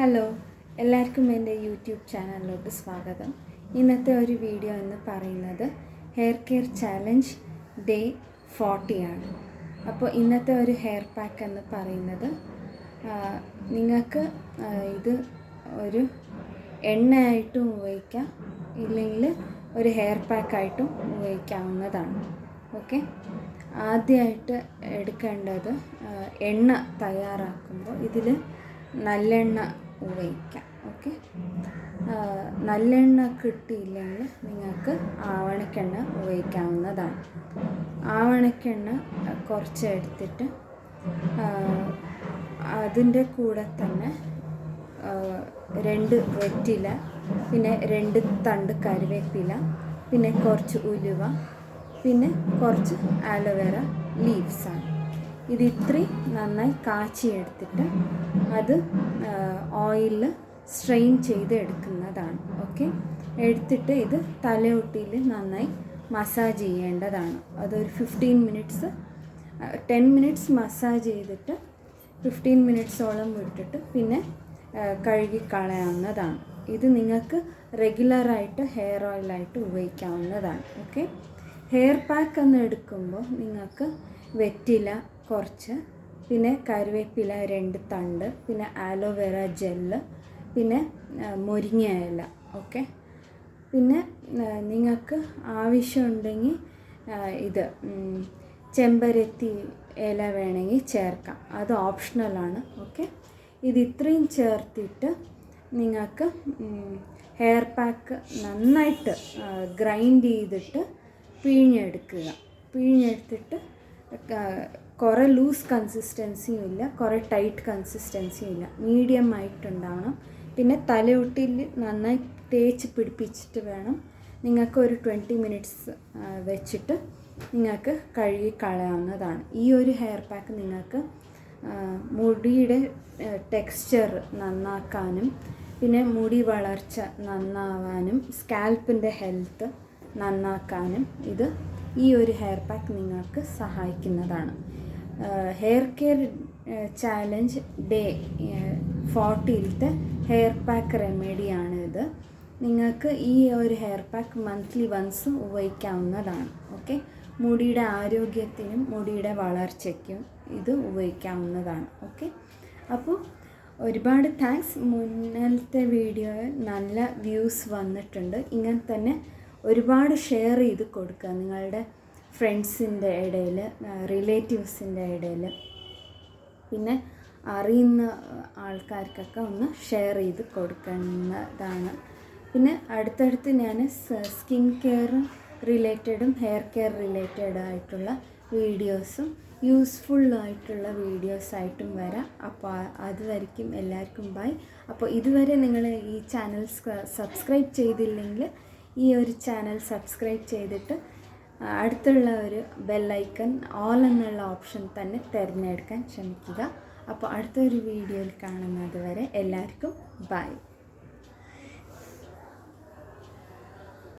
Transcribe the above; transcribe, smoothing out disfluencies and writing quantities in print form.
Hello, എല്ലാവർക്കും എൻ്റെ YouTube ചാനലിലോട്ട് സ്വാഗതം. ഇന്നത്തെ ഒരു വീഡിയോ എന്ന് പറയുന്നത് ഹെയർ കെയർ ചാലഞ്ച് ഡേ 40 ആണ്. അപ്പോൾ ഇന്നത്തെ ഒരു ഹെയർ പാക്ക് എന്ന് പറയുന്നത് നിങ്ങൾക്ക് ഇത് ഒരു എണ്ണയായിട്ടും ഉപയോഗിക്കാം, ഇല്ലെങ്കിൽ ഒരു ഹെയർ പാക്കായിട്ടും ഉപയോഗിക്കാവുന്നതാണ്. ഓക്കെ, ആദ്യമായിട്ട് എടുക്കേണ്ടത് എണ്ണ തയ്യാറാക്കുമ്പോൾ ഇതിൽ നല്ലെണ്ണ ഉപയോഗിക്കാം. ഓക്കെ, നല്ലെണ്ണ കിട്ടിയില്ലെങ്കിൽ നിങ്ങൾക്ക് ആവണക്കെണ്ണ ഉപയോഗിക്കാവുന്നതാണ്. ആവണക്കെണ്ണ കുറച്ച് എടുത്തിട്ട് അതിൻ്റെ കൂടെ തന്നെ 2 വെറ്റില, പിന്നെ 2 തണ്ട് കറിവേപ്പില, പിന്നെ കുറച്ച് ഉലുവ, പിന്നെ കുറച്ച് ആലോവേറ ലീവ്സാണ്. ഇത് ഇത്രയും നന്നായി കാച്ചിയെടുത്തിട്ട് അത് ഓയിലിൽ സ്ട്രെയിൻ ചെയ്ത് എടുക്കുന്നതാണ്. ഓക്കെ, എടുത്തിട്ട് ഇത് തലയൊട്ടിയിൽ നന്നായി മസാജ് ചെയ്യേണ്ടതാണ്. അതൊരു 15 മിനിറ്റ്സ് 10 മിനിറ്റ്സ് മസാജ് ചെയ്തിട്ട് 15 മിനിറ്റ്സോളം വിട്ടിട്ട് പിന്നെ കഴുകി കളയാവുന്നതാണ്. ഇത് നിങ്ങൾക്ക് റെഗുലറായിട്ട് ഹെയർ ഓയിലായിട്ട് ഉപയോഗിക്കാവുന്നതാണ്. ഓക്കെ, ഹെയർ പാക്ക് എന്ന് എടുക്കുമ്പോൾ നിങ്ങൾക്ക് വെറ്റില കുറച്ച്, പിന്നെ കറിവേപ്പില 2 തണ്ട്, പിന്നെ ആലോവേറ ജെല്ല്, പിന്നെ മുരിങ്ങ ഇല. ഓക്കെ, പിന്നെ നിങ്ങൾക്ക് ആവശ്യമുണ്ടെങ്കിൽ ഇത് ചെമ്പരത്തി ഇല വേണമെങ്കിൽ ചേർക്കാം, അത് ഓപ്ഷണലാണ്. ഓക്കെ, ഇത് ഇത്രയും ചേർത്തിട്ട് നിങ്ങൾക്ക് ഹെയർ പാക്ക് നന്നായിട്ട് ഗ്രൈൻഡ് ചെയ്തിട്ട് പിഴിഞ്ഞെടുത്തിട്ട് കുറേ ലൂസ് കൺസിസ്റ്റൻസിയും ഇല്ല, കുറേ ടൈറ്റ് കൺസിസ്റ്റൻസിയും ഇല്ല, മീഡിയം ആയിട്ടുണ്ടാവണം. പിന്നെ തലയൊട്ടിയിൽ നന്നായി തേച്ച് പിടിപ്പിച്ചിട്ട് വേണം നിങ്ങൾക്ക് ഒരു 20 മിനിറ്റ്സ് വെച്ചിട്ട് നിങ്ങൾക്ക് കഴുകി കളയാവുന്നതാണ്. ഈ ഒരു ഹെയർ പാക്ക് നിങ്ങൾക്ക് മുടിയുടെ ടെക്സ്ചർ നന്നാക്കാനും, പിന്നെ മുടി വളർച്ച നന്നാവാനും, സ്കാൽപ്പിൻ്റെ ഹെൽത്ത് നന്നാക്കാനും ഈ ഒരു ഹെയർ പാക്ക് നിങ്ങൾക്ക് സഹായിക്കുന്നതാണ്. ഹെയർ കെയർ ചാലഞ്ച് ഡേ 40ത്തെ ഹെയർ പാക്ക് റെമഡിയാണ് ഇത്. നിങ്ങൾക്ക് ഈ ഒരു ഹെയർ പാക്ക് മന്ത്ലി വൺസ് ഉപയോഗിക്കാവുന്നതാണ്. ഓക്കെ, മുടിയുടെ ആരോഗ്യത്തിനും മുടിയുടെ വളർച്ചയ്ക്കും ഇത് ഉപയോഗിക്കാവുന്നതാണ്. ഓക്കെ, അപ്പോൾ ഒരുപാട് താങ്ക്സ്. മുന്നത്തെ വീഡിയോയിൽ നല്ല വ്യൂസ് വന്നിട്ടുണ്ട്. ഇങ്ങനെ തന്നെ ഒരുപാട് ഷെയർ ചെയ്ത് കൊടുക്കുക നിങ്ങളുടെ ഫ്രണ്ട്സിൻ്റെ ഇടയിൽ, റിലേറ്റീവ്സിൻ്റെ ഇടയിൽ, പിന്നെ അറിയുന്ന ആൾക്കാർക്കൊക്കെ ഒന്ന് ഷെയർ ചെയ്ത് കൊടുക്കുന്നതാണ്. പിന്നെ അടുത്തടുത്ത് ഞാൻ സ്കിൻ കെയർ റിലേറ്റഡും ഹെയർ കെയർ റിലേറ്റഡ് ആയിട്ടുള്ള വീഡിയോസും യൂസ്ഫുള്ളായിട്ടുള്ള വീഡിയോസായിട്ടും വരാം. അപ്പോൾ അതുവരെയ്ക്കും എല്ലാവർക്കും ബൈ. അപ്പോൾ ഇതുവരെ നിങ്ങൾ ഈ ചാനൽ സബ്സ്ക്രൈബ് ചെയ്തില്ലെങ്കിൽ ഈ ഒരു ചാനൽ സബ്സ്ക്രൈബ് ചെയ്തിട്ട് അടുത്തുള്ള ഒരു ബെല്ലൈക്കൺ ഓൾ എന്നുള്ള ഓപ്ഷൻ തന്നെ തിരഞ്ഞെടുക്കാൻ ശ്രമിക്കുക. അപ്പോൾ അടുത്തൊരു വീഡിയോയിൽ കാണുന്നത് വരെ എല്ലാവർക്കും ബൈ.